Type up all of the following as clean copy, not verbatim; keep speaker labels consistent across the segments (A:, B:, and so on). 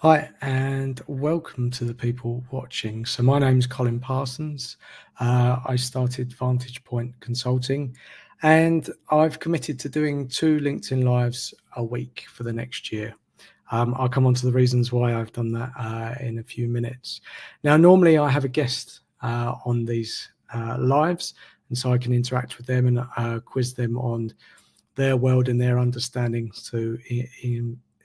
A: Hi, and welcome to the people watching. So, my name's Colin Parsons. I started Vantage Point Consulting, and I've committed to doing 2 LinkedIn Lives a week for the next year. I'll come on to the reasons why I've done that in a few minutes. Now, normally I have a guest on these lives, and so I can interact with them and quiz them on their world and their understandings to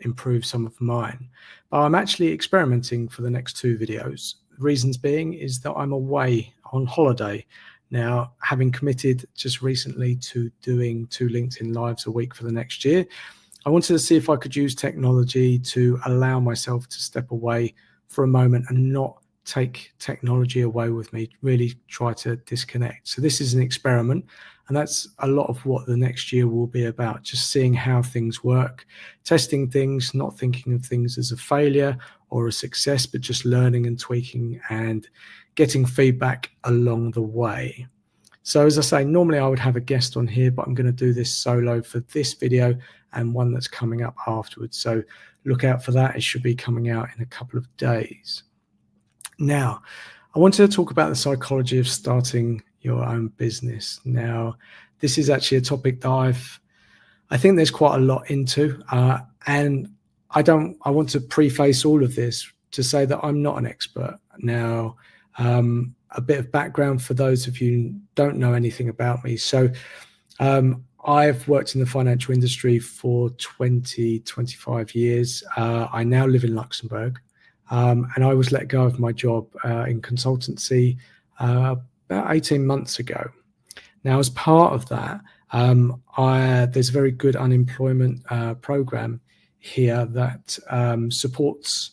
A: improve some of mine. But I'm actually experimenting for the next 2 videos. Reasons being is that I'm away on holiday. Now, having committed just recently to doing 2 LinkedIn Lives a week for the next year, I wanted to see if I could use technology to allow myself to step away for a moment and not take technology away with me, really try to disconnect. So this is an experiment, and that's a lot of what the next year will be about, just seeing how things work, testing things, not thinking of things as a failure or a success, but just learning and tweaking and getting feedback along the way. So as I say, normally I would have a guest on here, but I'm going to do this solo for this video and one that's coming up afterwards. So look out for that. It should be coming out in a couple of days. Now, I wanted to talk about the psychology of starting your own business. Now, this is actually a topic that I think there's quite a lot into, and I want to preface all of this to say that I'm not an expert. Now, a bit of background for those of you who don't know anything about me. So, I've worked in the financial industry for 25 years. I now live in Luxembourg. And I was let go of my job in consultancy about 18 months ago. Now, as part of that, there's a very good unemployment program here that supports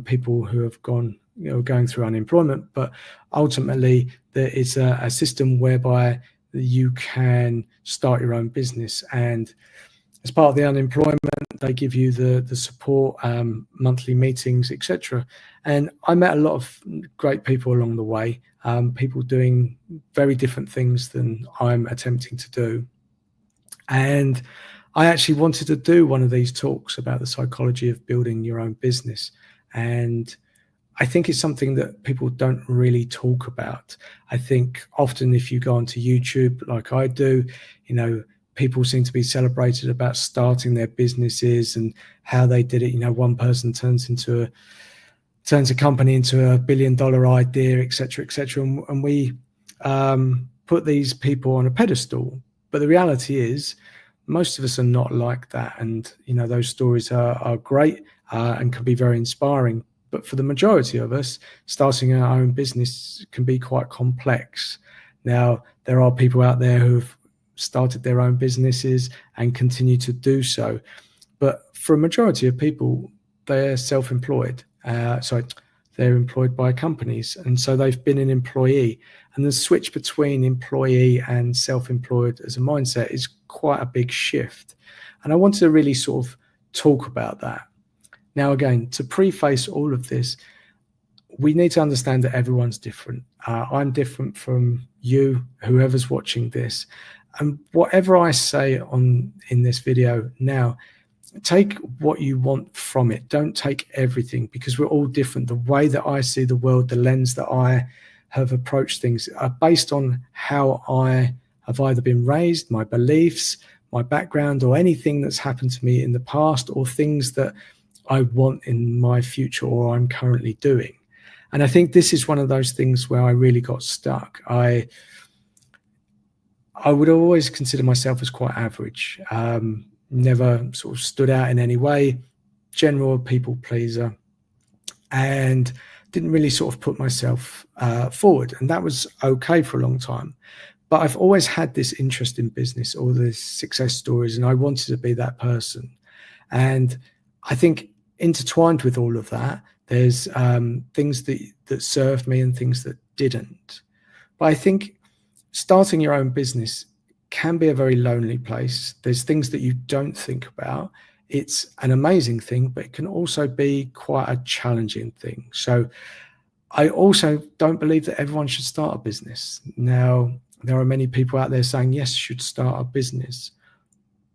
A: people who have going through unemployment. But ultimately, there is a system whereby you can start your own business, and as part of the unemployment, they give you the support, monthly meetings, etc. And I met a lot of great people along the way, people doing very different things than I'm attempting to do. And I actually wanted to do one of these talks about the psychology of building your own business. And I think it's something that people don't really talk about. I think often if you go onto YouTube like I do, people seem to be celebrated about starting their businesses and how they did it. One person turns a company into $1 billion idea, et cetera, et cetera. And we put these people on a pedestal. But the reality is most of us are not like that. And, those stories are great and can be very inspiring. But for the majority of us, starting our own business can be quite complex. Now, there are people out there who've started their own businesses and continue to do so. But for a majority of people, they're self-employed. They're employed by companies. And so they've been an employee. And the switch between employee and self-employed as a mindset is quite a big shift. And I wanted to really sort of talk about that. Now, again, to preface all of this, we need to understand that everyone's different. I'm different from you, whoever's watching this. And whatever I say in this video now, take what you want from it. Don't take everything, because we're all different. The way that I see the world, the lens that I have approached things are based on how I have either been raised, my beliefs, my background, or anything that's happened to me in the past, or things that I want in my future or I'm currently doing. And I think this is one of those things where I really got stuck. I would always consider myself as quite average, never sort of stood out in any way, general people pleaser, and didn't really sort of put myself forward. And that was okay for a long time. But I've always had this interest in business, all these success stories, and I wanted to be that person. And I think intertwined with all of that, there's things that served me and things that didn't. But I think starting your own business can be a very lonely place. There's things that you don't think about. It's an amazing thing, but it can also be quite a challenging thing. So I also don't believe that everyone should start a business. Now, there are many people out there saying, yes, you should start a business.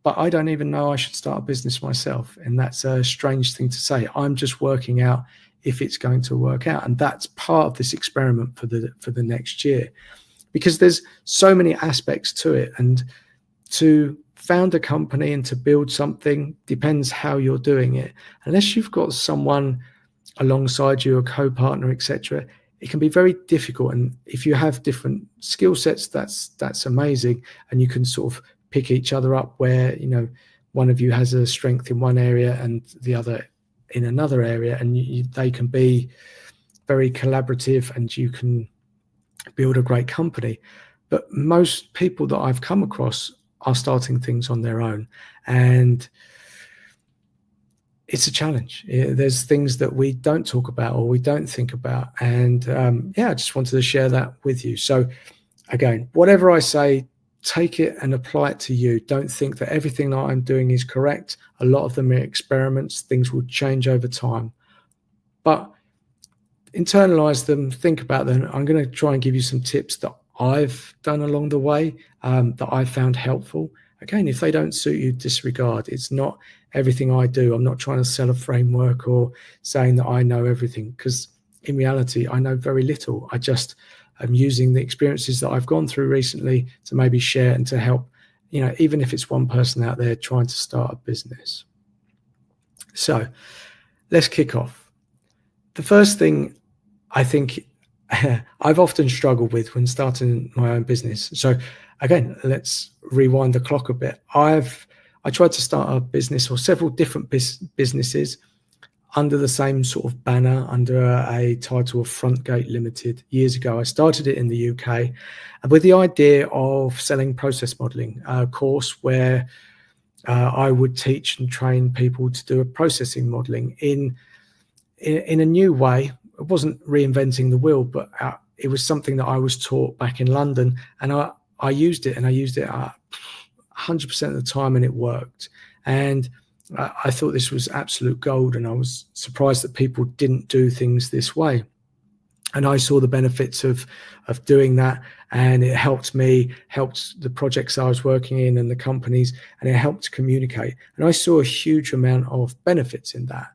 A: but I don't even know I should start a business myself. And that's a strange thing to say. I'm just working out if it's going to work out. And that's part of this experiment for the next year, because there's so many aspects to it. And to found a company and to build something depends how you're doing it. Unless you've got someone alongside you, a co-partner, etc., it can be very difficult. And if you have different skill sets, that's amazing, and you can sort of pick each other up where, you know, one of you has a strength in one area and the other in another area, and they can be very collaborative and you can build a great company. But most people that I've come across are starting things on their own, and it's a challenge. There's things that we don't talk about or we don't think about, and yeah, I just wanted to share that with you. So again, whatever I say, take it and apply it to you. Don't think that everything that I'm doing is correct. A lot of them are experiments. Things will change over time, but internalize them, think about them. I'm going to try and give you some tips that I've done along the way, that I found helpful. Again, if they don't suit you, disregard. It's not everything I do. I'm not trying to sell a framework or saying that I know everything, because in reality, I know very little. I just am using the experiences that I've gone through recently to maybe share and to help, you know, even if it's one person out there trying to start a business. So let's kick off. The first thing I think I've often struggled with when starting my own business. So again, let's rewind the clock a bit. I tried to start a business, or several different businesses, under the same sort of banner, under a title of Frontgate Limited years ago. I started it in the UK with the idea of selling process modeling, a course where I would teach and train people to do a processing modeling in a new way. It wasn't reinventing the wheel, but it was something that I was taught back in London, and I used it, and I used it 100% of the time, and it worked. And I thought this was absolute gold, and I was surprised that people didn't do things this way. And I saw the benefits of doing that, and it helped me, helped the projects I was working in and the companies, and it helped communicate. And I saw a huge amount of benefits in that.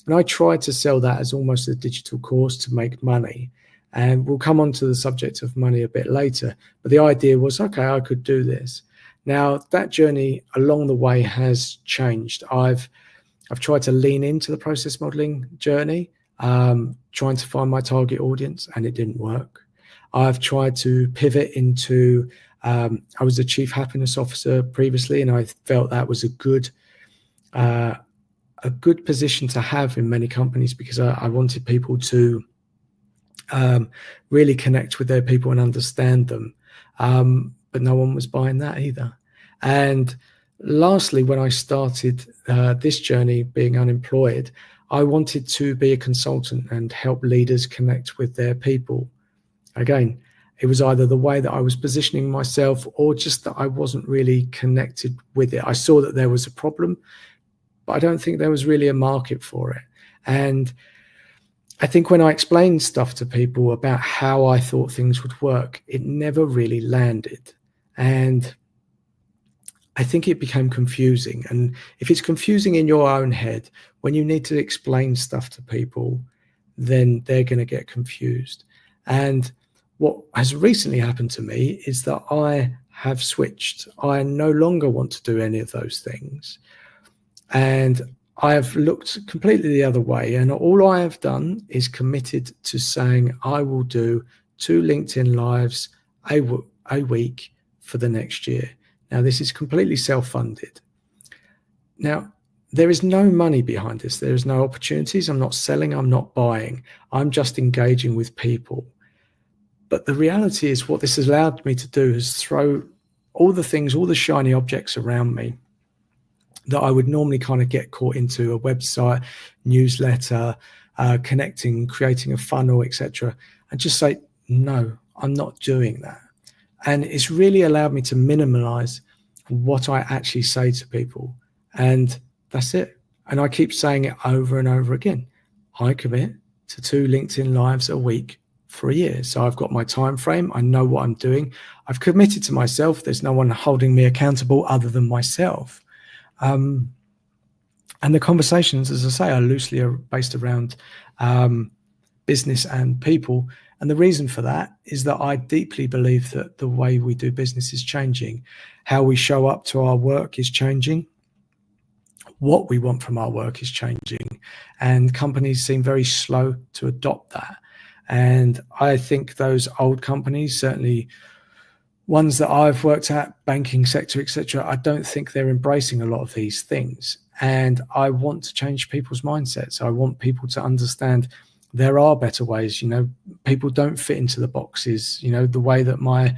A: And I tried to sell that as almost a digital course to make money. And we'll come on to the subject of money a bit later. But the idea was, okay, I could do this. Now, that journey along the way has changed. I've tried to lean into the process modeling journey, trying to find my target audience, and it didn't work. I've tried to pivot into, I was a chief happiness officer previously, and I felt that was a good position to have in many companies, because I wanted people to really connect with their people and understand them. But no one was buying that either. And lastly, when I started this journey being unemployed, I wanted to be a consultant and help leaders connect with their people. Again, it was either the way that I was positioning myself or just that I wasn't really connected with it. I saw that there was a problem, but I don't think there was really a market for it. And I think when I explained stuff to people about how I thought things would work, it never really landed. And I think it became confusing. And if it's confusing in your own head, when you need to explain stuff to people, then they're going to get confused. And what has recently happened to me is that I have switched. I no longer want to do any of those things. And I have looked completely the other way. And all I have done is committed to saying I will do 2 LinkedIn Lives a week for the next year. Now, this is completely self-funded. Now, there is no money behind this. There is no opportunities. I'm not selling. I'm not buying. I'm just engaging with people. But the reality is, what this has allowed me to do is throw all the things, all the shiny objects around me that I would normally kind of get caught into, a website, newsletter, connecting, creating a funnel, etc., and just say, no, I'm not doing that. And it's really allowed me to minimize what I actually say to people. And that's it. And I keep saying it over and over again. I commit to 2 LinkedIn Lives a week for a year. So I've got my time frame. I know what I'm doing. I've committed to myself. There's no one holding me accountable other than myself. And the conversations, as I say, are loosely based around business and people. And the reason for that is that I deeply believe that the way we do business is changing. How we show up to our work is changing. What we want from our work is changing. And companies seem very slow to adopt that. And I think those old companies, certainly ones that I've worked at, banking sector, etc., I don't think they're embracing a lot of these things. And I want to change people's mindsets. I want people to understand there are better ways. People don't fit into the boxes. The way that my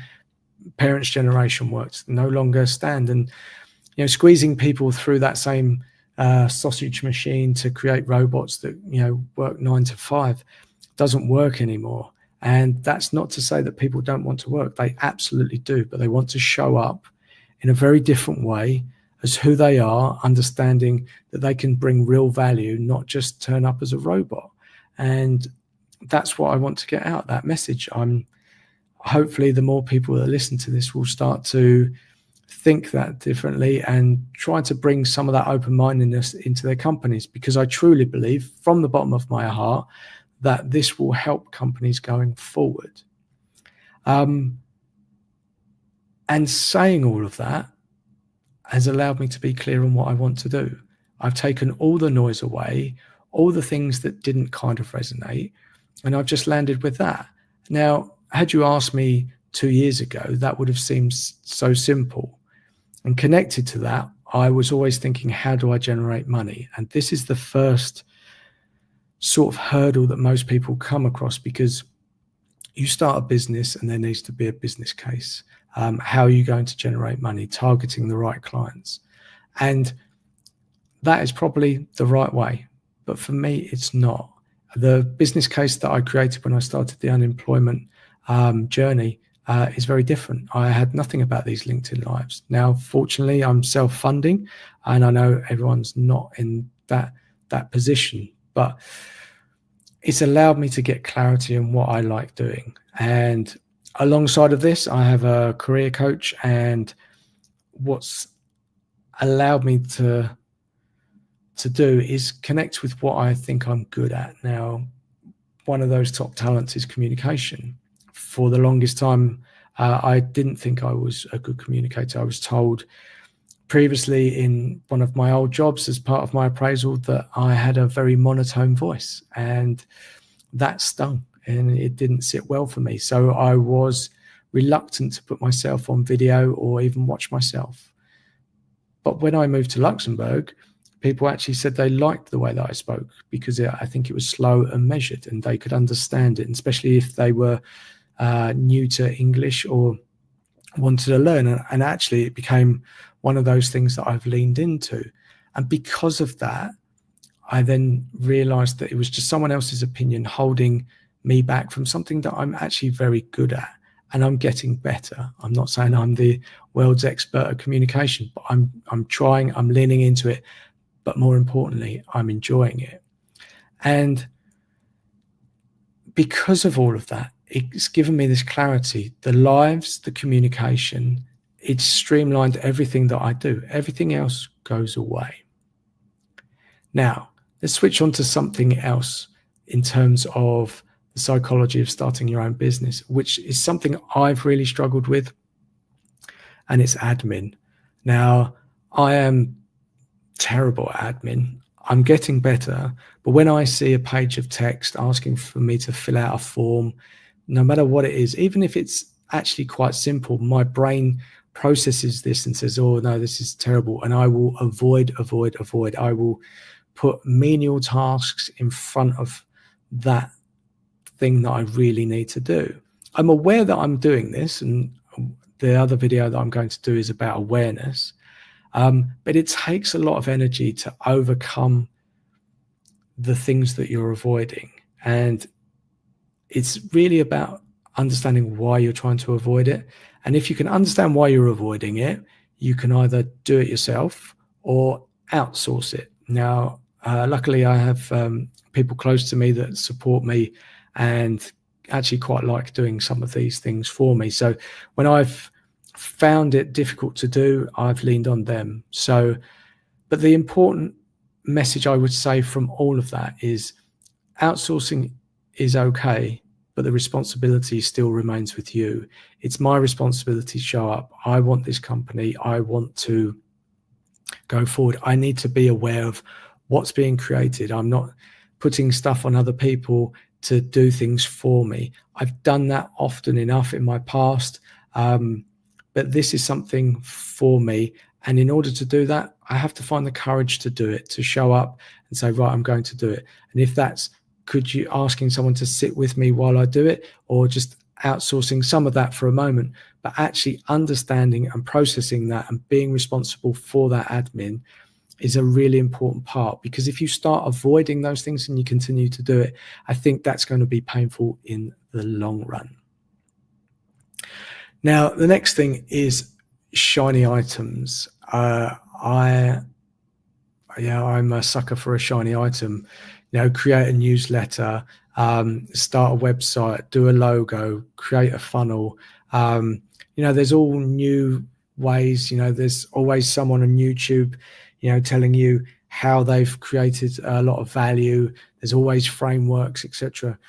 A: parents' generation worked no longer stand. And squeezing people through that same sausage machine to create robots that work 9 to 5 doesn't work anymore. And that's not to say that people don't want to work. They absolutely do, but they want to show up in a very different way as who they are, understanding that they can bring real value, not just turn up as a robot. And that's what I want to get out, that message. Hopefully the more people that listen to this will start to think that differently and try to bring some of that open-mindedness into their companies, because I truly believe from the bottom of my heart that this will help companies going forward. And saying all of that has allowed me to be clear on what I want to do. I've taken all the noise away, all the things that didn't kind of resonate, and I've just landed with that. Now, had you asked me 2 years ago, that would have seemed so simple. And connected to that, I was always thinking, how do I generate money? And this is the first sort of hurdle that most people come across, because you start a business and there needs to be a business case. How are you going to generate money? Targeting the right clients. And that is probably the right way. But for me, it's not. The business case that I created when I started the unemployment journey is very different. I had nothing about these LinkedIn Lives. Now, fortunately, I'm self-funding, and I know everyone's not in that position, but it's allowed me to get clarity on what I like doing. And alongside of this, I have a career coach, and what's allowed me to do is connect with what I think I'm good at. Now, one of those top talents is communication. For the longest time, I didn't think I was a good communicator. I was told previously in one of my old jobs as part of my appraisal that I had a very monotone voice, and that stung and it didn't sit well for me. So I was reluctant to put myself on video or even watch myself. But when I moved to Luxembourg, people actually said they liked the way that I spoke, because I think it was slow and measured and they could understand it, and especially if they were new to English or wanted to learn. And actually it became one of those things that I've leaned into. And because of that, I then realized that it was just someone else's opinion holding me back from something that I'm actually very good at, and I'm getting better. I'm not saying I'm the world's expert at communication, but I'm trying, I'm leaning into it, but more importantly, I'm enjoying it. And because of all of that, it's given me this clarity. The lives, the communication, it's streamlined everything that I do. Everything else goes away. Now, let's switch on to something else in terms of the psychology of starting your own business, which is something I've really struggled with, and it's admin. Now, I am terrible at admin. I'm getting better, but when I see a page of text asking for me to fill out a form, no matter what it is, even if it's actually quite simple, my brain processes this and says, oh no, this is terrible. And I will avoid. I will put menial tasks in front of that thing that I really need to do. I'm aware that I'm doing this, and the other video that I'm going to do is about awareness. But it takes a lot of energy to overcome the things that you're avoiding. And it's really about understanding why you're trying to avoid it. And if you can understand why you're avoiding it, you can either do it yourself or outsource it. Now, luckily, I have people close to me that support me and actually quite like doing some of these things for me. So when I've found it difficult to do, I've leaned on them. So But the important message I would say from all of that is outsourcing is okay, but the responsibility still remains with you. It's my responsibility to show up. I want this company. I want to go forward. I need to be aware of what's being created. I'm not putting stuff on other people to do things for me. I've done that often enough in my past, but this is something for me. And in order to do that, I have to find the courage to do it, to show up and say, right, I'm going to do it. And if that's asking someone to sit with me while I do it, or just outsourcing some of that for a moment, but actually understanding and processing that and being responsible for that admin is a really important part. Because if you start avoiding those things and you continue to do it, I think that's going to be painful in the long run. Now, the next thing is shiny items. I'm a sucker for a shiny item. Create a newsletter, start a website, do a logo, create a funnel. There's all new ways. There's always someone on YouTube, telling you how they've created a lot of value. There's always frameworks, etc.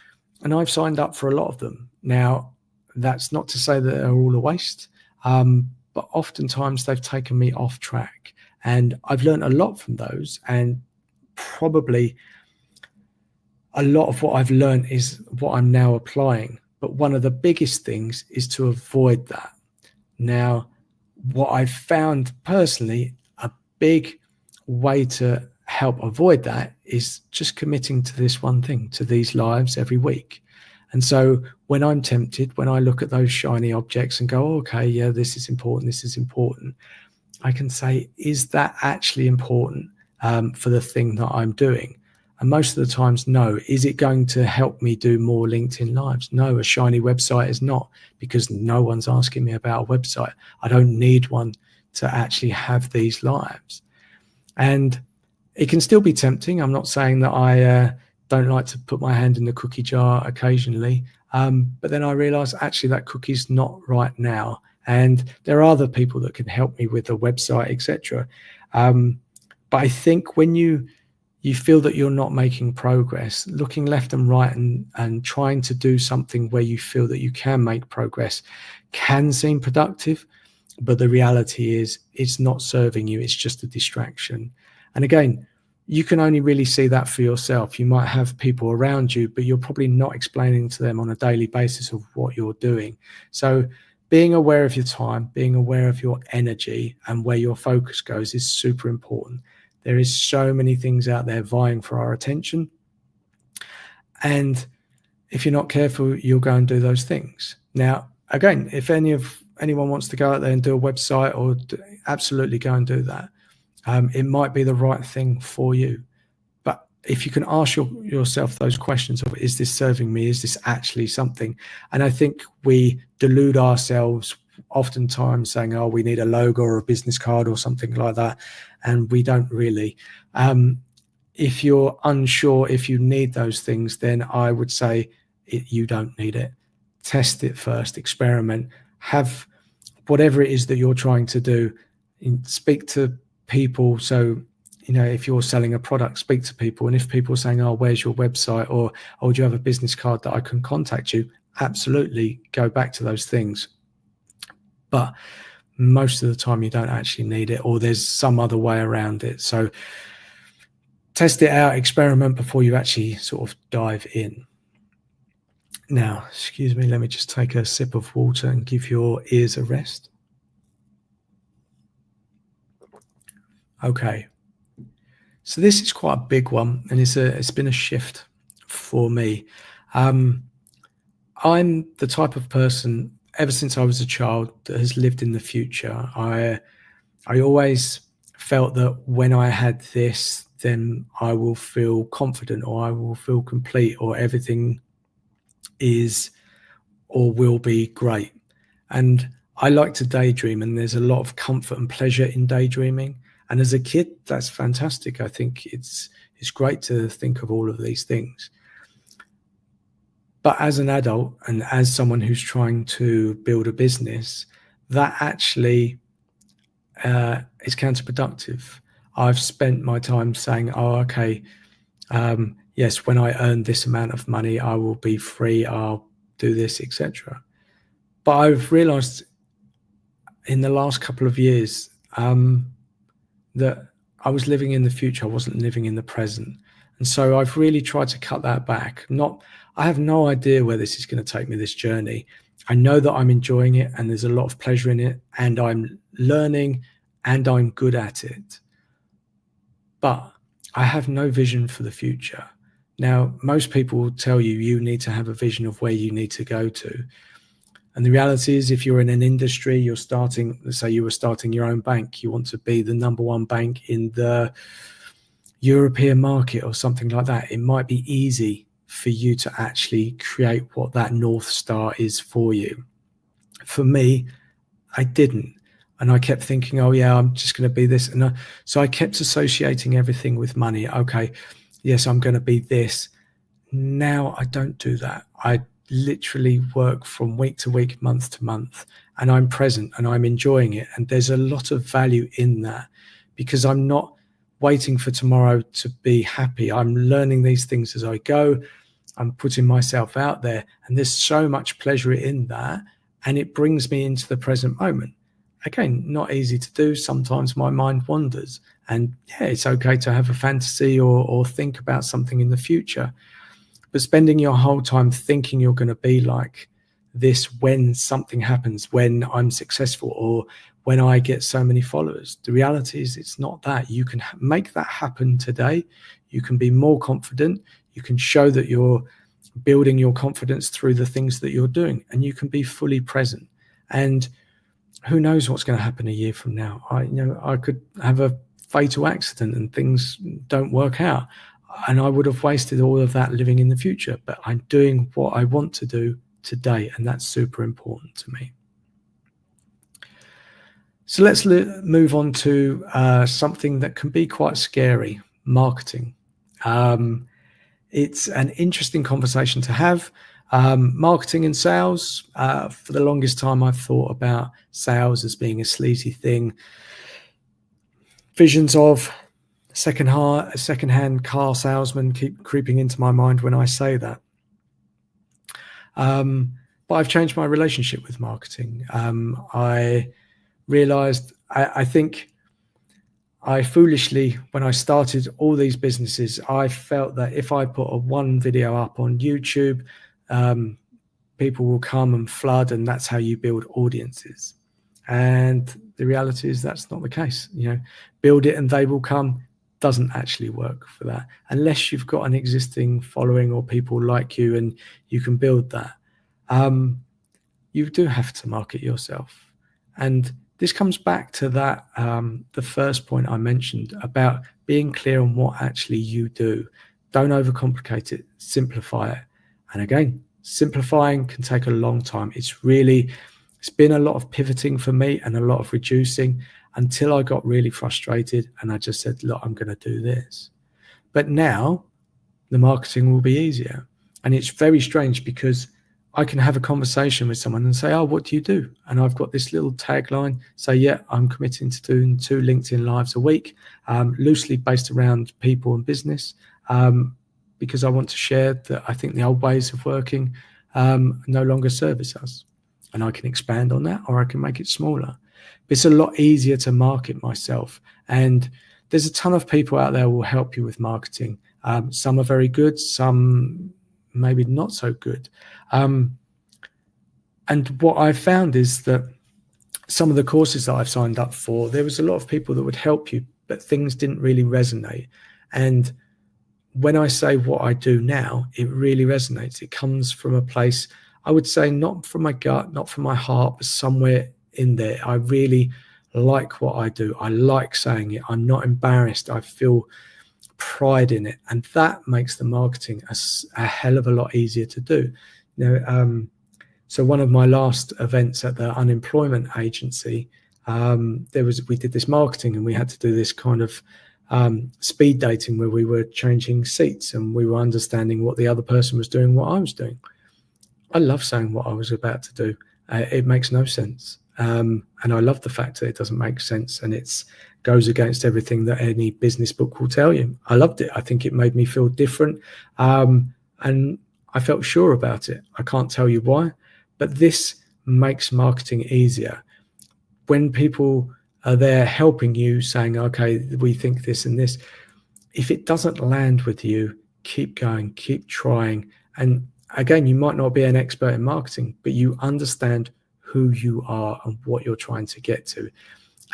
A: And I've signed up for a lot of them. Now, that's not to say that they're all a waste, but oftentimes they've taken me off track. And I've learned a lot from those, and probably a lot of what I've learned is what I'm now applying. But one of the biggest things is to avoid that. Now, what I've found personally, a big way to help avoid that is just committing to this one thing, to these lives every week. And so when I'm tempted, when I look at those shiny objects and go, okay, yeah, this is important, I can say, is that actually important for the thing that I'm doing? And most of the times, no. Is it going to help me do more LinkedIn Lives? No, a shiny website is not, because no one's asking me about a website. I don't need one to actually have these lives. And it can still be tempting. I'm not saying that I don't like to put my hand in the cookie jar occasionally, but then I realize actually that cookie's not right now. And there are other people that can help me with the website, etc. But I think when you feel that you're not making progress, looking left and right and trying to do something where you feel that you can make progress can seem productive, but the reality is it's not serving you. It's just a distraction. And again, you can only really see that for yourself. You might have people around you, but you're probably not explaining to them on a daily basis of what you're doing. So being aware of your time, being aware of your energy and where your focus goes is super important. There is so many things out there vying for our attention. And if you're not careful, you'll go and do those things. Now, again, if anyone wants to go out there and do a website, absolutely go and do that. It might be the right thing for you. But if you can ask yourself those questions of, is this serving me? Is this actually something? And I think we delude ourselves oftentimes saying, oh, we need a logo or a business card or something like that. And we don't really. If you're unsure if you need those things, then I would say you don't need it. Test it first, experiment, have whatever it is that you're trying to do. Speak to people. So, if you're selling a product, speak to people. And if people are saying, oh, where's your website? Or, oh, do you have a business card that I can contact you? Absolutely go back to those things. But most of the time you don't actually need it, or there's some other way around it. So test it out, experiment before you actually sort of dive in. Now, excuse me, let me just take a sip of water and give your ears a rest. Okay. So this is quite a big one, and it's been a shift for me. I'm the type of person, ever since I was a child, that has lived in the future. I always felt that when I had this, then I will feel confident, or I will feel complete, or everything is or will be great. And I like to daydream, and there's a lot of comfort and pleasure in daydreaming. And as a kid, that's fantastic. I think it's great to think of all of these things. But as an adult and as someone who's trying to build a business, that actually is counterproductive. I've spent my time saying, oh, okay, yes, when I earn this amount of money, I will be free, I'll do this, etc. But I've realized in the last couple of years that I was living in the future. I wasn't living in the present. And so I've really tried to cut that back. I have no idea where this is going to take me, this journey. I know that I'm enjoying it and there's a lot of pleasure in it and I'm learning and I'm good at it. But I have no vision for the future. Now, most people will tell you you need to have a vision of where you need to go to. And the reality is, if you're in an industry, you're starting, let's say you were starting your own bank, you want to be the number one bank in the European market or something like that, it might be easy for you to actually create what that North Star is for you. For me, I didn't. And I kept thinking, oh yeah, I'm just going to be this. And so I kept associating everything with money. Okay, yes, I'm going to be this. Now I don't do that. I literally work from week to week, month to month, and I'm present and I'm enjoying it. And there's a lot of value in that because I'm not waiting for tomorrow to be happy. I'm learning these things as I go. I'm putting myself out there, and there's so much pleasure in that. And it brings me into the present moment. Again, not easy to do. Sometimes my mind wanders, and yeah, it's okay to have a fantasy or think about something in the future. But spending your whole time thinking you're going to be like this when something happens, when I'm successful or when I get so many followers, the reality is it's not that. You can make that happen today. You can be more confident. You can show that you're building your confidence through the things that you're doing, and you can be fully present. And who knows what's going to happen a year from now? I could have a fatal accident and things don't work out, and I would have wasted all of that living in the future. But I'm doing what I want to do today, and that's super important to me. So let's move on to something that can be quite scary: marketing. It's an interesting conversation to have. Marketing and sales. For the longest time, I've thought about sales as being a sleazy thing. Visions of second-hand car salesman keep creeping into my mind when I say that. But I've changed my relationship with marketing. I realized, I think I foolishly, when I started all these businesses, I felt that if I put one video up on YouTube, people will come and flood, and that's how you build audiences. And the reality is that's not the case. Build it and they will come doesn't actually work for that unless you've got an existing following or people like you and you can build that. You do have to market yourself. And this comes back to that, the first point I mentioned about being clear on what actually you do. Don't overcomplicate it, simplify it. And again, simplifying can take a long time. It's been a lot of pivoting for me and a lot of reducing until I got really frustrated and I just said, look, I'm going to do this. But now the marketing will be easier. And it's very strange because I can have a conversation with someone and say, oh, what do you do? And I've got this little tagline, say, yeah, I'm committing to doing 2 LinkedIn Lives a week, loosely based around people and business, because I want to share that I think the old ways of working no longer service us. And I can expand on that or I can make it smaller. But it's a lot easier to market myself. And there's a ton of people out there who will help you with marketing. Some are very good, some maybe not so good. And what I've found is that some of the courses that I've signed up for, there was a lot of people that would help you, but things didn't really resonate. And when I say what I do now, it really resonates. It comes from a place, I would say, not from my gut, not from my heart, but somewhere in there. I really like what I do. I like saying it. I'm not embarrassed. I feel pride in it. And that makes the marketing a hell of a lot easier to do. So one of my last events at the unemployment agency, we did this marketing and we had to do this kind of speed dating where we were changing seats and we were understanding what the other person was doing, what I was doing. I love saying what I was about to do. It makes no sense. And I love the fact that it doesn't make sense and it's goes against everything that any business book will tell you. I loved it. I think it made me feel different. And I felt sure about it. I can't tell you why, but this makes marketing easier. When people are there helping you, saying, okay, we think this and this, if it doesn't land with you, keep going, keep trying. And again, you might not be an expert in marketing, but you understand who you are and what you're trying to get to.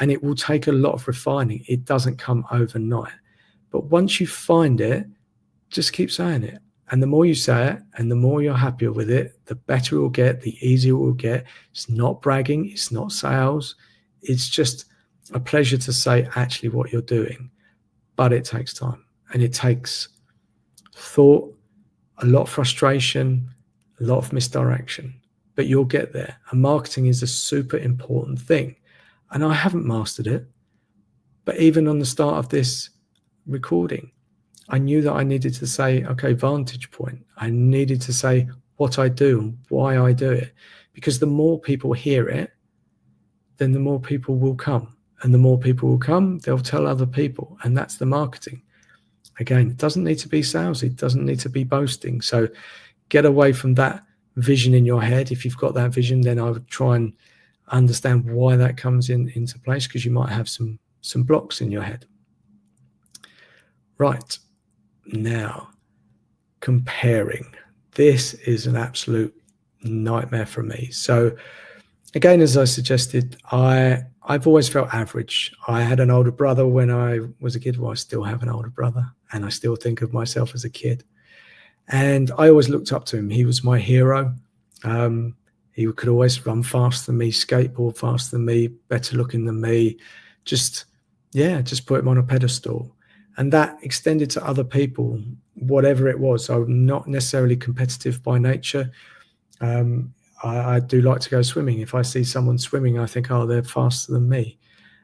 A: And it will take a lot of refining. It doesn't come overnight. But once you find it, just keep saying it. And the more you say it and the more you're happier with it, the better it will get, the easier it will get. It's not bragging. It's not sales. It's just a pleasure to say actually what you're doing. But it takes time, and it takes thought, a lot of frustration, a lot of misdirection. But you'll get there. And marketing is a super important thing. And I haven't mastered it. But even on the start of this recording, I knew that I needed to say, okay, Vantage Point. I needed to say what I do and why I do it. Because the more people hear it, then the more people will come. And the more people will come, they'll tell other people. And that's the marketing. Again, it doesn't need to be salesy. It doesn't need to be boasting. So get away from that vision in your head. If you've got that vision, then I would try and understand why that comes into place, because you might have some blocks in your head. Right. Now, comparing. This is an absolute nightmare for me. So again, as I suggested, I've always felt average. I had an older brother when I was a kid. Well, I still have an older brother, and I still think of myself as a kid. And I always looked up to him. He was my hero. He could always run faster than me, skateboard faster than me, better looking than me. Just put him on a pedestal. And that extended to other people, whatever it was. I'm not necessarily competitive by nature. I do like to go swimming. If I see someone swimming, I think, oh, they're faster than me.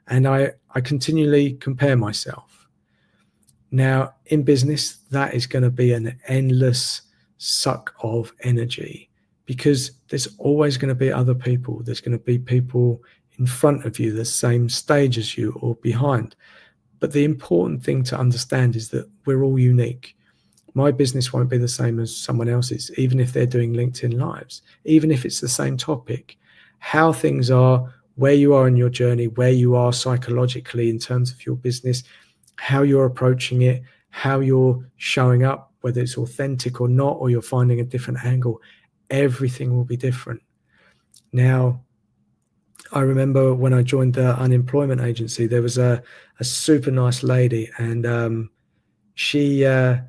A: And I continually compare myself. Now, in business, that is going to be an endless suck of energy, because there's always going to be other people. There's going to be people in front of you, the same stage as you, or behind. But the important thing to understand is that we're all unique. My business won't be the same as someone else's, even if they're doing LinkedIn Lives, even if it's the same topic. How things are, where you are in your journey, where you are psychologically in terms of your business, how you're approaching it, how you're showing up, whether it's authentic or not, or you're finding a different angle, everything will be different. Now, I remember when I joined the unemployment agency, there was a super nice lady, and she actually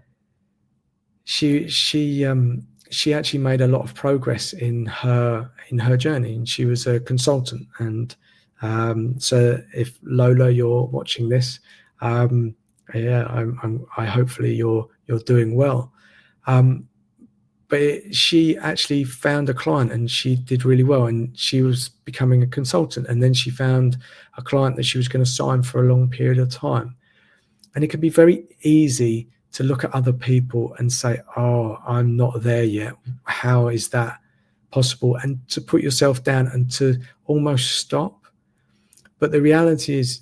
A: made a lot of progress in her journey, and she was a consultant. And so if Lola, you're watching this, I hopefully you're doing well. But she actually found a client, and she did really well, and she was becoming a consultant. And then she found a client that she was going to sign for a long period of time. And it can be very easy to look at other people and say, oh, I'm not there yet. How is that possible? And to put yourself down and to almost stop. But the reality is,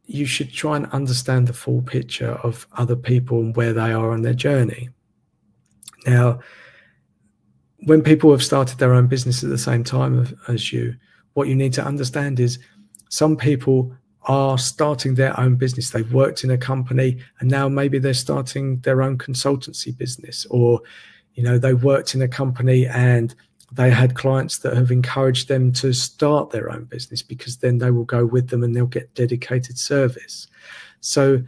A: you should try and understand the full picture of other people and where they are on their journey. Now, when people have started their own business at the same time as you, what you need to understand is some people are starting their own business. They've worked in a company, and now maybe they're starting their own consultancy business, or, they worked in a company and they had clients that have encouraged them to start their own business, because then they will go with them and they'll get dedicated service. So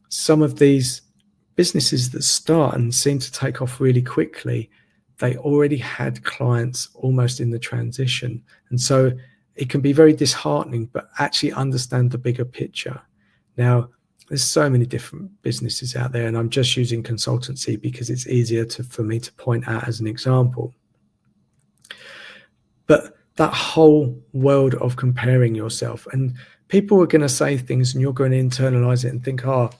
A: some of these businesses that start and seem to take off really quickly, they already had clients almost in the transition. And so it can be very disheartening, but actually understand the bigger picture. Now, there's so many different businesses out there, and I'm just using consultancy because it's easier for me to point out as an example. But that whole world of comparing yourself, and people are going to say things and you're going to internalize it and think, oh,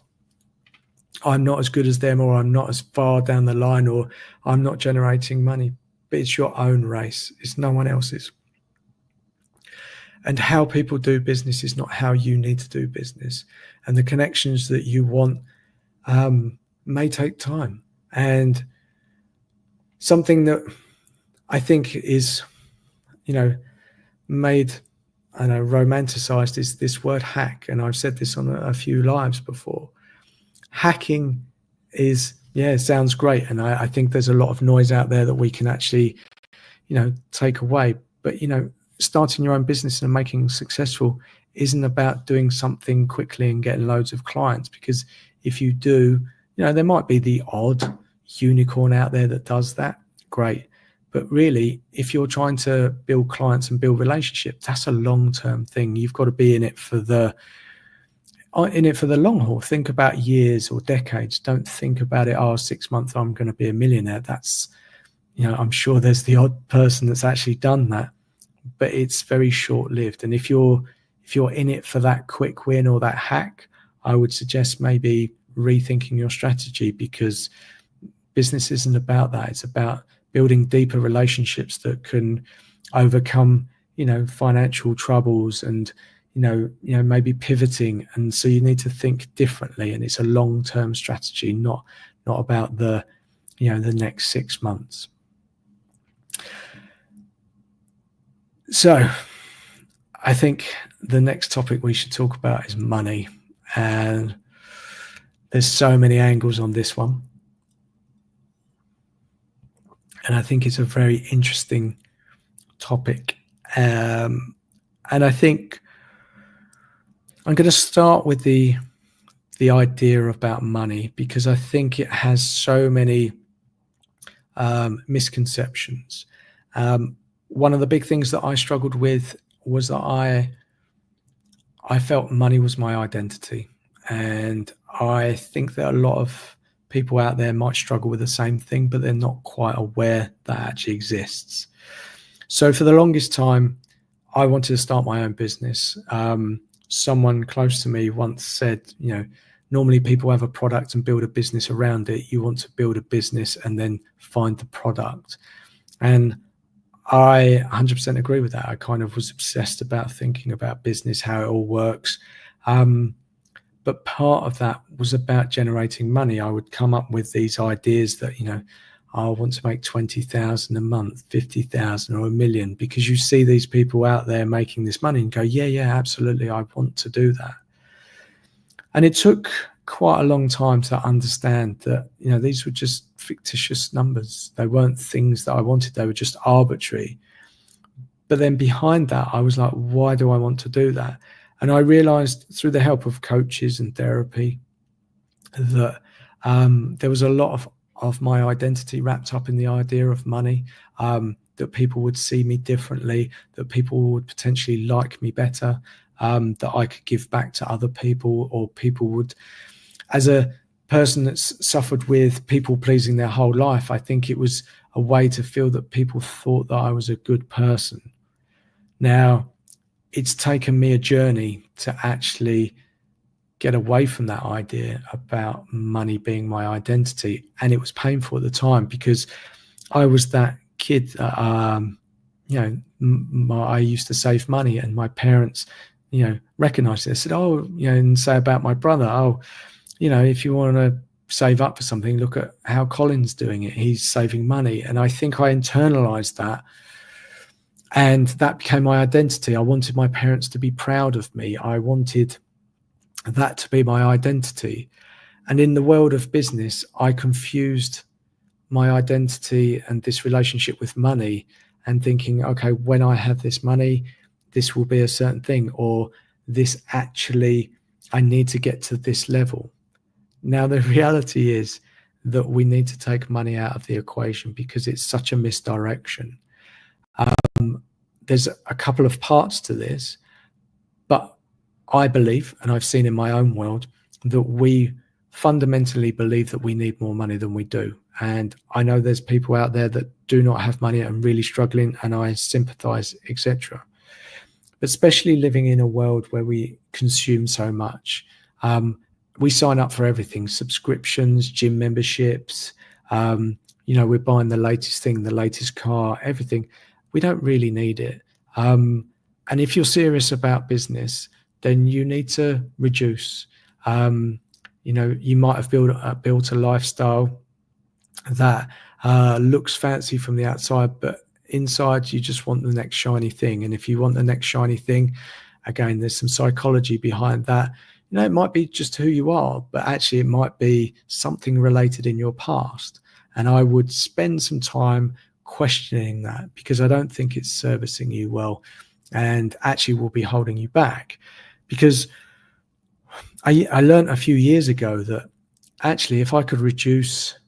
A: I'm not as good as them, or I'm not as far down the line, or I'm not generating money. But it's your own race. It's no one else's. And how people do business is not how you need to do business. And the connections that you want may take time. And something that I think is, made, romanticized is this word hack. And I've said this on a few lives before. Hacking is, it sounds great. And I think there's a lot of noise out there that we can actually, take away. But, starting your own business and making successful isn't about doing something quickly and getting loads of clients, because if you do, there might be the odd unicorn out there that does that. Great. But really, if you're trying to build clients and build relationships, that's a long-term thing. You've got to be in it for the long haul. Think about years or decades. Don't think about it, 6 months, I'm going to be a millionaire. That's, I'm sure there's the odd person that's actually done that, but it's very short-lived. And if you're in it for that quick win or that hack, I would suggest maybe rethinking your strategy, because business isn't about that. It's about building deeper relationships that can overcome, financial troubles and, maybe pivoting. And so you need to think differently, and it's a long-term strategy, not about the next 6 months. So I think the next topic we should talk about is money. And there's so many angles on this one. And I think it's a very interesting topic. And I think I'm going to start with the idea about money, because I think it has so many misconceptions. One of the big things that I struggled with was that I felt money was my identity. And I think that a lot of people out there might struggle with the same thing, but they're not quite aware that actually exists. So for the longest time, I wanted to start my own business. Someone close to me once said, normally people have a product and build a business around it. You want to build a business and then find the product. And I 100% agree with that. I kind of was obsessed about thinking about business, how it all works. But part of that was about generating money. I would come up with these ideas that, I want to make 20,000 a month, 50,000 or $1 million, because you see these people out there making this money and go, yeah, absolutely, I want to do that. And it took quite a long time to understand that, these were just fictitious numbers. They weren't things that I wanted. They were just arbitrary. But then behind that, I was like, why do I want to do that? And I realized through the help of coaches and therapy that there was a lot of my identity wrapped up in the idea of money, that people would see me differently, that people would potentially like me better, that I could give back to other people, or people would, as a person that's suffered with people pleasing their whole life, I think it was a way to feel that people thought that I was a good person. Now, it's taken me a journey to actually get away from that idea about money being my identity. And it was painful at the time, because I was that kid that, I used to save money, and my parents, recognized it. They said, and say about my brother, if you want to save up for something, look at how Colin's doing it. He's saving money. And I think I internalized that. And that became my identity. I wanted my parents to be proud of me. I wanted that to be my identity. And in the world of business, I confused my identity and this relationship with money, and thinking, okay, when I have this money, this will be a certain thing, or this actually, I need to get to this level. Now, the reality is that we need to take money out of the equation, because it's such a misdirection. There's a couple of parts to this, but I believe, and I've seen in my own world, that we fundamentally believe that we need more money than we do. And I know there's people out there that do not have money and really struggling, and I sympathize, etc. But especially living in a world where we consume so much, we sign up for everything: subscriptions, gym memberships, we're buying the latest thing, the latest car, everything. We don't really need it. And if you're serious about business, then you need to reduce. You might have built a lifestyle that looks fancy from the outside, but inside you just want the next shiny thing. And if you want the next shiny thing, again, there's some psychology behind that. It might be just who you are, but actually it might be something related in your past. And I would spend some time questioning that, because I don't think it's servicing you well, and actually will be holding you back. Because I learned a few years ago that actually if I could reduce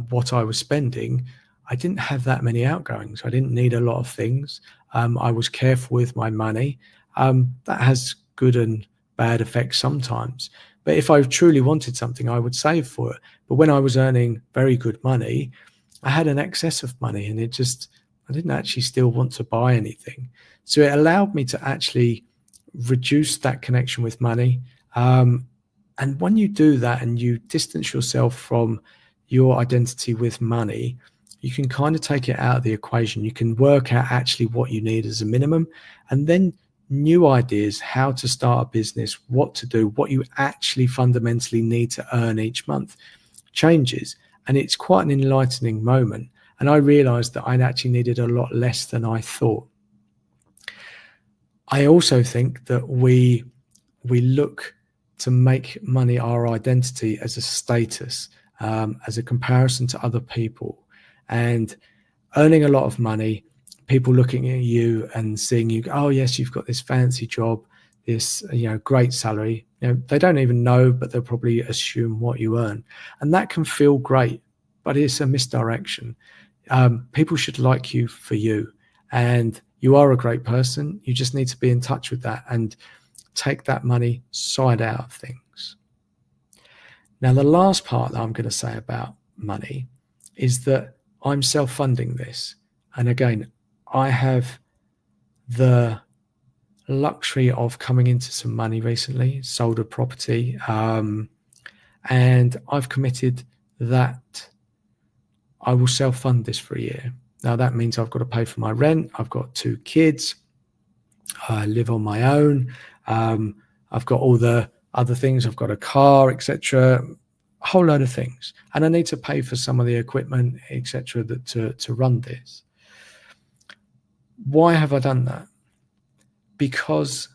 A: what I was spending, I didn't have that many outgoings. I didn't need a lot of things. I was careful with my money. That has good and bad effects sometimes. But if I truly wanted something, I would save for it. But when I was earning very good money, I had an excess of money, and I didn't actually still want to buy anything. So it allowed me to actually reduce that connection with money. And when you do that and you distance yourself from your identity with money, you can kind of take it out of the equation. You can work out actually what you need as a minimum, and then new ideas, how to start a business, what to do, what you actually fundamentally need to earn each month changes. And it's quite an enlightening moment. And I realized that I actually needed a lot less than I thought. I also think that we look to make money our identity as a status, as a comparison to other people. And earning a lot of money, people looking at you and seeing you, oh yes, you've got this fancy job, this great salary. They don't even know, but they'll probably assume what you earn, and that can feel great, but it's a misdirection. People should like you for you, and you are a great person. You just need to be in touch with that and take that money side out of things. Now, the last part that I'm going to say about money is that I'm self-funding this. And again, I have the luxury of coming into some money recently, sold a property, and I've committed that I will self-fund this for a year. Now, that means I've got to pay for my rent. I've got 2 kids. I live on my own. I've got all the other things. I've got a car, etc. A whole load of things. And I need to pay for some of the equipment, etc. to run this. Why have I done that? Because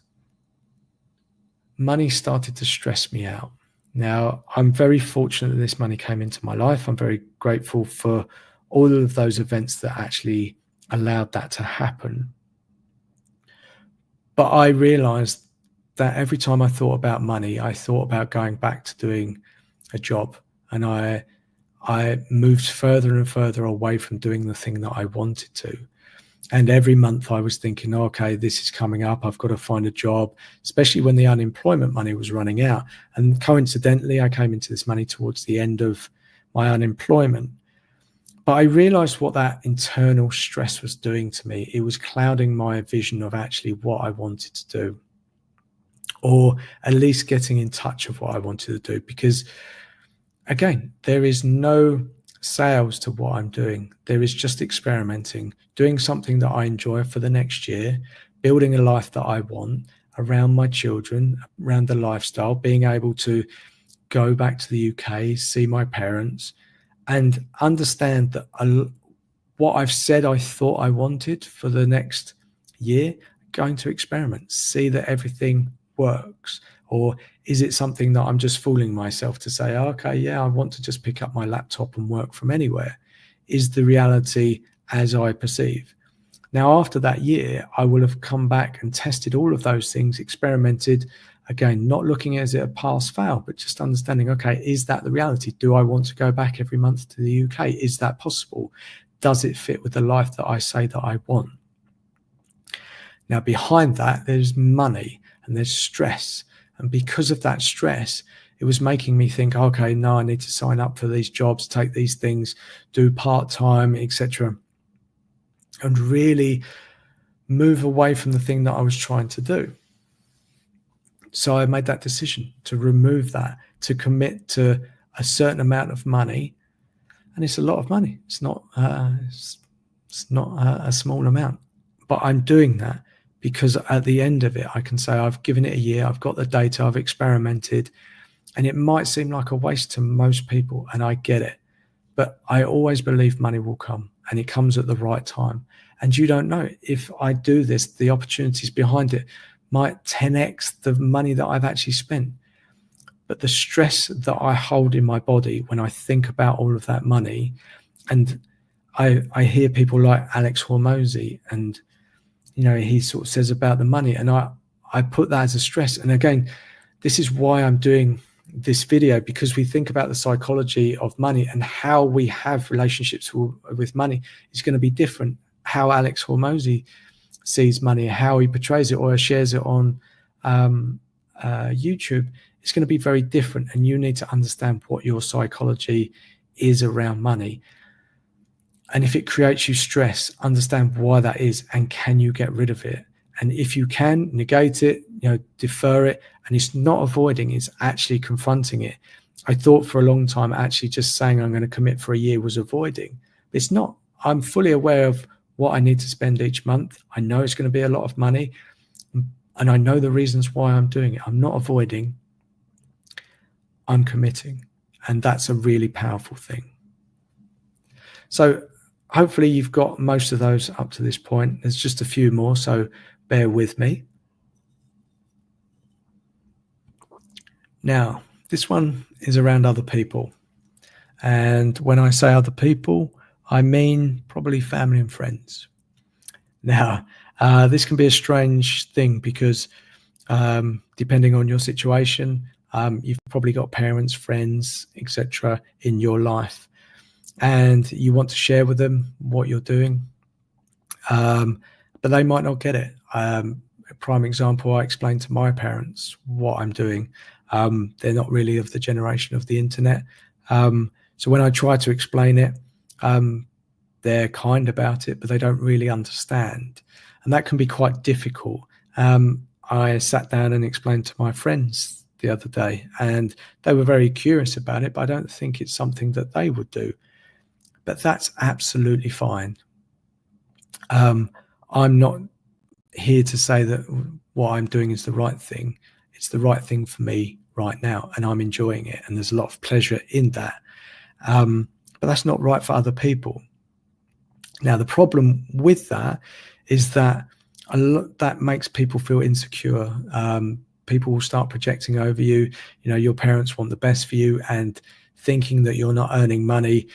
A: money started to stress me out. Now, I'm very fortunate that this money came into my life. I'm very grateful for all of those events that actually allowed that to happen. But I realized that every time I thought about money, I thought about going back to doing a job. And I moved further and further away from doing the thing that I wanted to. And every month I was thinking, okay, this is coming up. I've got to find a job, especially when the unemployment money was running out. And coincidentally, I came into this money towards the end of my unemployment. But I realized what that internal stress was doing to me. It was clouding my vision of actually what I wanted to do, or at least getting in touch with what I wanted to do. Because again, there is no sales to what I'm doing. There is just experimenting, doing something that I enjoy for the next year, building a life that I want around my children, around the lifestyle, being able to go back to the UK, see my parents, and understand that what I've said I thought I wanted for the next year, going to experiment, see that everything works. Or is it something that I'm just fooling myself to say, okay, yeah, I want to just pick up my laptop and work from anywhere? Is the reality as I perceive? Now, after that year, I will have come back and tested all of those things, experimented, again, not looking at it a pass-fail, but just understanding, okay, is that the reality? Do I want to go back every month to the UK? Is that possible? Does it fit with the life that I say that I want? Now, behind that, there's money and there's stress. And because of that stress, it was making me think, okay, no, I need to sign up for these jobs, take these things, do part-time, etc., and really move away from the thing that I was trying to do. So I made that decision to remove that, to commit to a certain amount of money. And it's a lot of money. It's not a small amount. But I'm doing that because at the end of it, I can say I've given it a year, I've got the data, I've experimented, and it might seem like a waste to most people, and I get it. But I always believe money will come, and it comes at the right time. And you don't know, if I do this, the opportunities behind it might 10x the money that I've actually spent. But the stress that I hold in my body when I think about all of that money, and I hear people like Alex Hormozi, and he sort of says about the money, and I put that as a stress. And again, this is why I'm doing this video, because we think about the psychology of money and how we have relationships with money is going to be different. How Alex Hormozi sees money, how he portrays it or shares it on YouTube, it's going to be very different. And you need to understand what your psychology is around money. And if it creates you stress, understand why that is, and can you get rid of it? And if you can, negate it, defer it. And it's not avoiding, it's actually confronting it. I thought for a long time, actually just saying I'm going to commit for a year was avoiding. It's not. I'm fully aware of what I need to spend each month. I know it's going to be a lot of money, and I know the reasons why I'm doing it. I'm not avoiding, I'm committing. And that's a really powerful thing. So hopefully you've got most of those up to this point. There's just a few more, so bear with me. Now, this one is around other people. And when I say other people, I mean probably family and friends. Now, this can be a strange thing because depending on your situation, you've probably got parents, friends, etc. in your life, and you want to share with them what you're doing, but they might not get it. A prime example, I explained to my parents what I'm doing. They're not really of the generation of the internet. So when I try to explain it, they're kind about it, but they don't really understand. And that can be quite difficult. I sat down and explained to my friends the other day, and they were very curious about it, but I don't think it's something that they would do. But that's absolutely fine. I'm not here to say that what I'm doing is the right thing. It's the right thing for me right now, and I'm enjoying it, and there's a lot of pleasure in that. But that's not right for other people. Now, the problem with that is that that makes people feel insecure. People will start projecting over you. Your parents want the best for you, and thinking that you're not earning money.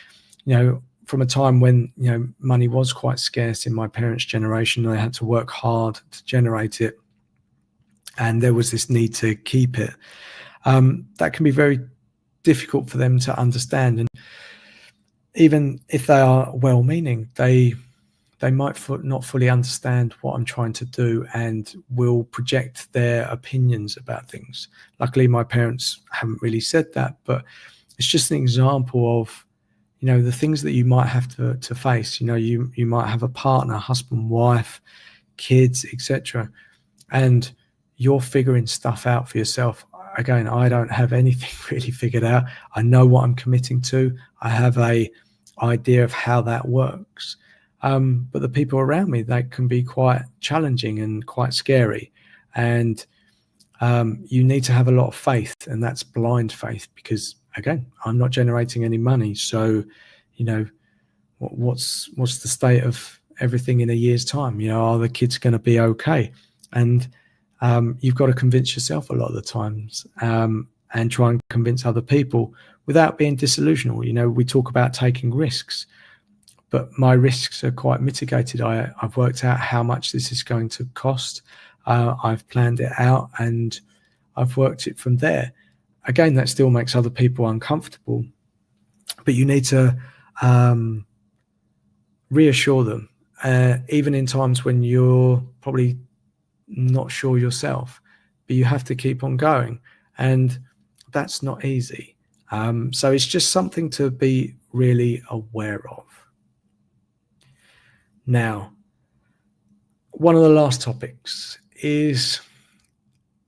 A: From a time when money was quite scarce in my parents' generation, they had to work hard to generate it, and there was this need to keep it. That can be very difficult for them to understand, and even if they are well-meaning, they might not fully understand what I'm trying to do and will project their opinions about things. Luckily, my parents haven't really said that, but it's just an example of the things that you might have to face. You might have a partner, husband, wife, kids, etc., and you're figuring stuff out for yourself. Again, I don't have anything really figured out. I know what I'm committing to. I have a idea of how that works. But the people around me, they can be quite challenging and quite scary. And you need to have a lot of faith, and that's blind faith, because again, I'm not generating any money. So, what's the state of everything in a year's time? Are the kids going to be okay? And you've got to convince yourself a lot of the times, and try and convince other people without being disillusional. We talk about taking risks, but my risks are quite mitigated. I've worked out how much this is going to cost. I've planned it out, and I've worked it from there. Again, that still makes other people uncomfortable, but you need to reassure them, even in times when you're probably not sure yourself, but you have to keep on going, and that's not easy. So it's just something to be really aware of. Now, one of the last topics is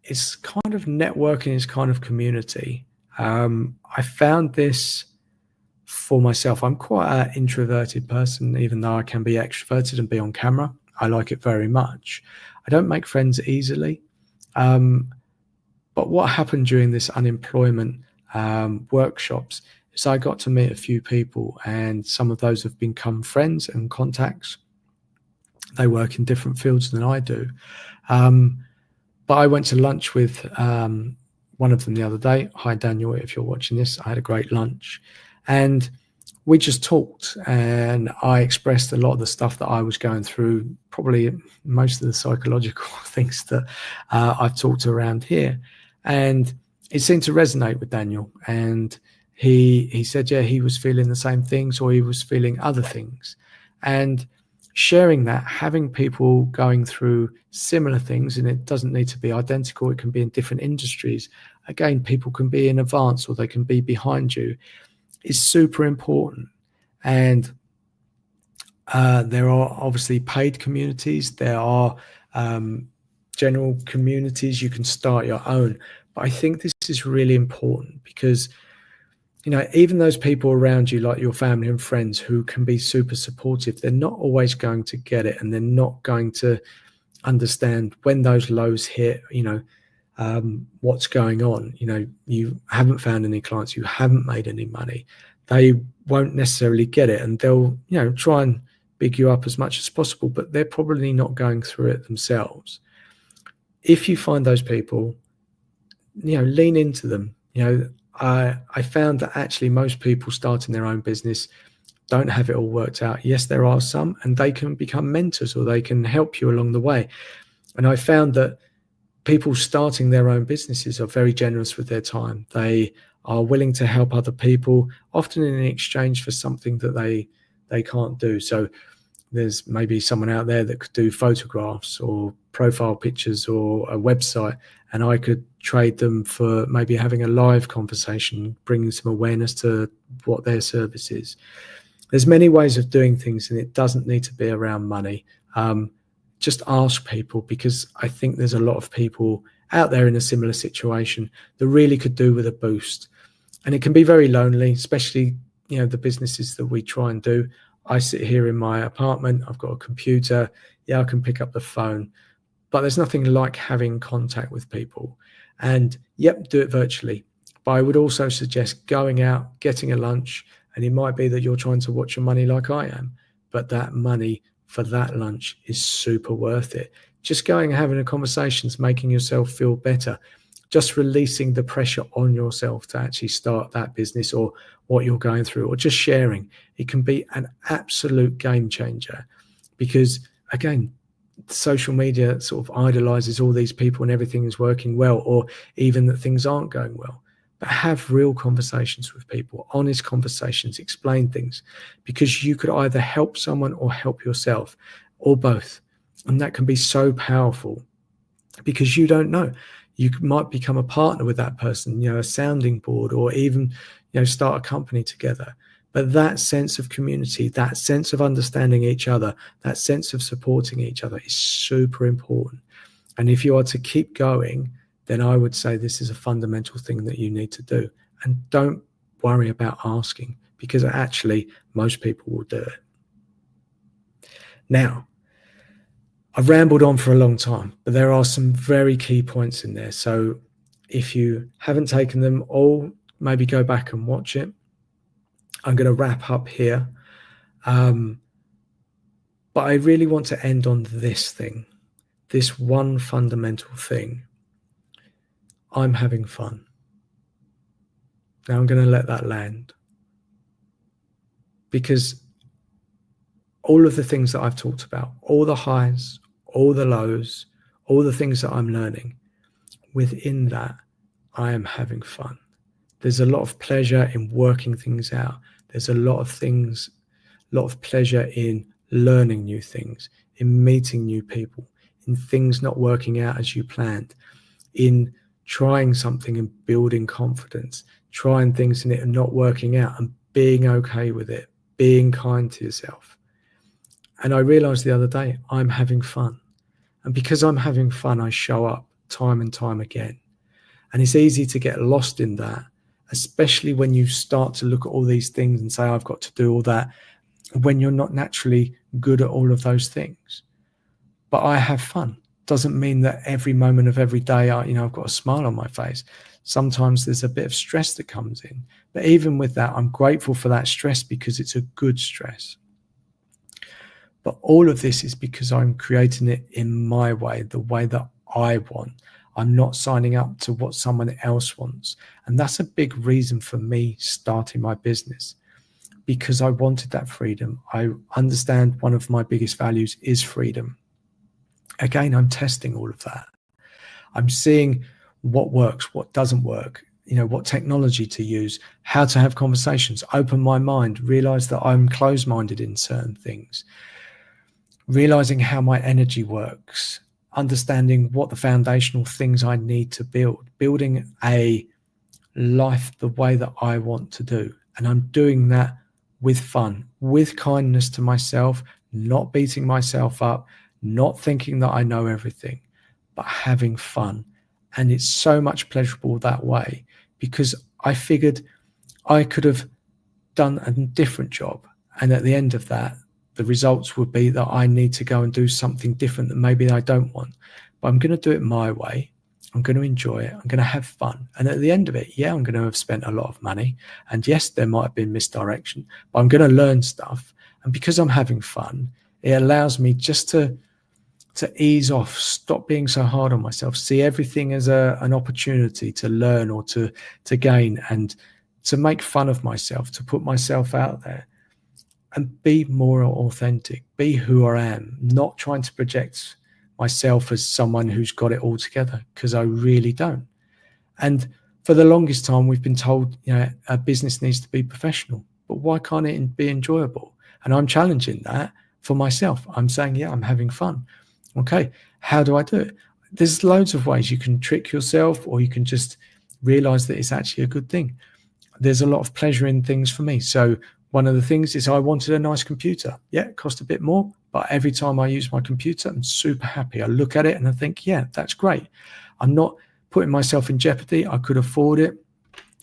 A: it's kind of networking, is kind of community. I found this for myself. I'm quite an introverted person, even though I can be extroverted and be on camera. I like it very much. I don't make friends easily. But what happened during this unemployment workshops is I got to meet a few people, and some of those have become friends and contacts. They work in different fields than I do. But I went to lunch with one of them the other day. Hi, Daniel, if you're watching this. I had a great lunch. And we just talked, and I expressed a lot of the stuff that I was going through, probably most of the psychological things that I've talked around here. And it seemed to resonate with Daniel. And he said, yeah, he was feeling the same things, or he was feeling other things. And sharing that, having people going through similar things, and it doesn't need to be identical, it can be in different industries. Again, people can be in advance or they can be behind you, is super important. And there are obviously paid communities, there are general communities, you can start your own. But I think this is really important because, you know, even those people around you, like your family and friends, who can be super supportive, they're not always going to get it, and they're not going to understand when those lows hit, you know, what's going on. You know, you haven't found any clients, you haven't made any money. They won't necessarily get it, and they'll, you know, try and big you up as much as possible, but they're probably not going through it themselves. If you find those people, you know, lean into them. You know, I found that actually most people starting their own business don't have it all worked out. Yes, there are some, and they can become mentors or they can help you along the way. And I found that people starting their own businesses are very generous with their time. They are willing to help other people, often in exchange for something that they can't do. So there's maybe someone out there that could do photographs or profile pictures or a website, and I could trade them for maybe having a live conversation, bringing some awareness to what their service is. There's many ways of doing things, and it doesn't need to be around money. Just ask people, because I think there's a lot of people out there in a similar situation that really could do with a boost. And it can be very lonely, especially, you know, the businesses that we try and do. I sit here in my apartment, I've got a computer, yeah, I can pick up the phone, but there's nothing like having contact with people. And yep, do it virtually. But I would also suggest going out, getting a lunch, and it might be that you're trying to watch your money like I am, but that money for that lunch is super worth it. Just going and having a conversation is making yourself feel better. Just releasing the pressure on yourself to actually start that business or what you're going through, or just sharing. It can be an absolute game changer, because again, social media sort of idolizes all these people and everything is working well, or even that things aren't going well. But have real conversations with people, honest conversations, explain things, because you could either help someone or help yourself, or both. And that can be so powerful, because you don't know. You might become a partner with that person, you know, a sounding board, or even, you know, start a company together. But that sense of community, that sense of understanding each other, that sense of supporting each other is super important. And if you are to keep going, then I would say this is a fundamental thing that you need to do. And don't worry about asking, because actually most people will do it. Now, I've rambled on for a long time, but there are some very key points in there. So if you haven't taken them all, maybe go back and watch it. I'm going to wrap up here. But I really want to end on this thing, this one fundamental thing. I'm having fun. Now I'm going to let that land, because all of the things that I've talked about, all the highs, all the lows, all the things that I'm learning, within that, I am having fun. There's a lot of pleasure in working things out. There's a lot of pleasure in learning new things, in meeting new people, in things not working out as you planned, in trying something and building confidence, trying things and it not working out and being okay with it, being kind to yourself. And I realized the other day, I'm having fun. And because I'm having fun, I show up time and time again. And it's easy to get lost in that, especially when you start to look at all these things and say, I've got to do all that, when you're not naturally good at all of those things. But I have fun. doesn't mean that every moment of every day, I've got a smile on my face. Sometimes there's a bit of stress that comes in. But even with that, I'm grateful for that stress because it's a good stress. But all of this is because I'm creating it in my way, the way that I want. I'm not signing up to what someone else wants. And that's a big reason for me starting my business, because I wanted that freedom. I understand one of my biggest values is freedom. Again, I'm testing all of that. I'm seeing what works, what doesn't work, what technology to use, how to have conversations, open my mind, realize that I'm closed-minded in certain things, realizing how my energy works, understanding what the foundational things I need to build, building a life the way that I want to do. And I'm doing that with fun, with kindness to myself, not beating myself up, not thinking that I know everything, but having fun. And it's so much pleasurable that way, because I figured I could have done a different job. And at the end of that, the results would be that I need to go and do something different that maybe I don't want. But I'm going to do it my way. I'm going to enjoy it. I'm going to have fun. And at the end of it, yeah, I'm going to have spent a lot of money. And yes, there might have been misdirection, but I'm going to learn stuff. And because I'm having fun, it allows me just to ease off, stop being so hard on myself, see everything as an opportunity to learn or to gain, and to make fun of myself, to put myself out there and be more authentic, be who I am, not trying to project myself as someone who's got it all together, because I really don't. And for the longest time, we've been told, a business needs to be professional, but why can't it be enjoyable? And I'm challenging that for myself. I'm saying, yeah, I'm having fun. Okay, how do I do it? There's loads of ways. You can trick yourself, or you can just realize that it's actually a good thing. There's a lot of pleasure in things for me. So one of the things is I wanted a nice computer. Yeah, it cost a bit more, but every time I use my computer, I'm super happy. I look at it and I think, yeah, that's great. I'm not putting myself in jeopardy. I could afford it.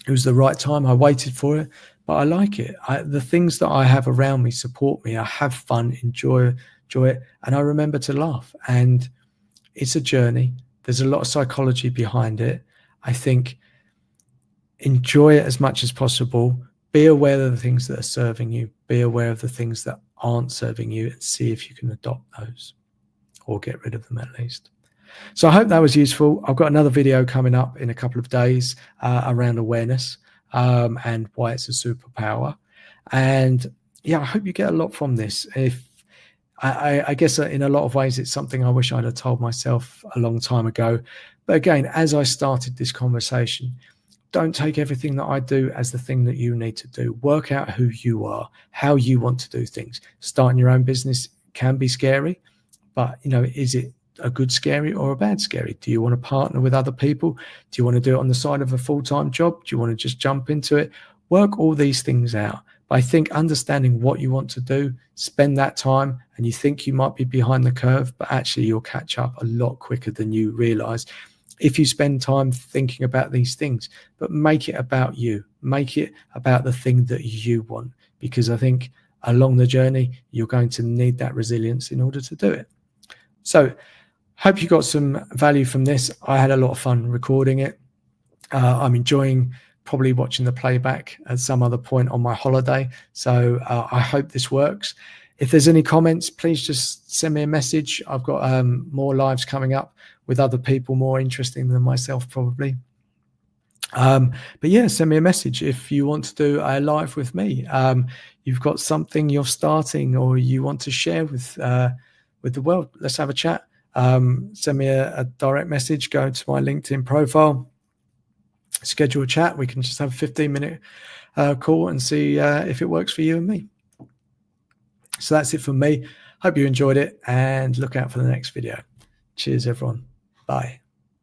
A: It was the right time. I waited for it, but I like it. The things that I have around me support me. I have fun, enjoy it, and I remember to laugh. And it's a journey. There's a lot of psychology behind it. I think enjoy it as much as possible. Be aware of the things that are serving you. Be aware of the things that aren't serving you, and see if you can adopt those or get rid of them at least. So I hope that was useful. I've got another video coming up in a couple of days around awareness and why it's a superpower. And yeah, I hope you get a lot from this. I guess in a lot of ways, it's something I wish I'd have told myself a long time ago. But again, as I started this conversation, don't take everything that I do as the thing that you need to do. Work out who you are, how you want to do things. Starting your own business can be scary, but is it a good scary or a bad scary? Do you want to partner with other people? Do you want to do it on the side of a full-time job? Do you want to just jump into it? Work all these things out. But I think understanding what you want to do, spend that time, and you think you might be behind the curve, but actually you'll catch up a lot quicker than you realize if you spend time thinking about these things. But make it about you. Make it about the thing that you want, because I think along the journey, you're going to need that resilience in order to do it. So hope you got some value from this. I had a lot of fun recording it. I'm enjoying probably watching the playback at some other point on my holiday. So I hope this works. If there's any comments, please just send me a message. I've got more lives coming up with other people more interesting than myself, probably. But yeah, send me a message if you want to do a live with me. You've got something you're starting or you want to share with the world. Let's have a chat. Send me a direct message. Go to my LinkedIn profile. Schedule a chat. We can just have a 15-minute call and see if it works for you and me. So that's it from me. Hope you enjoyed it, and look out for the next video. Cheers, everyone. Bye.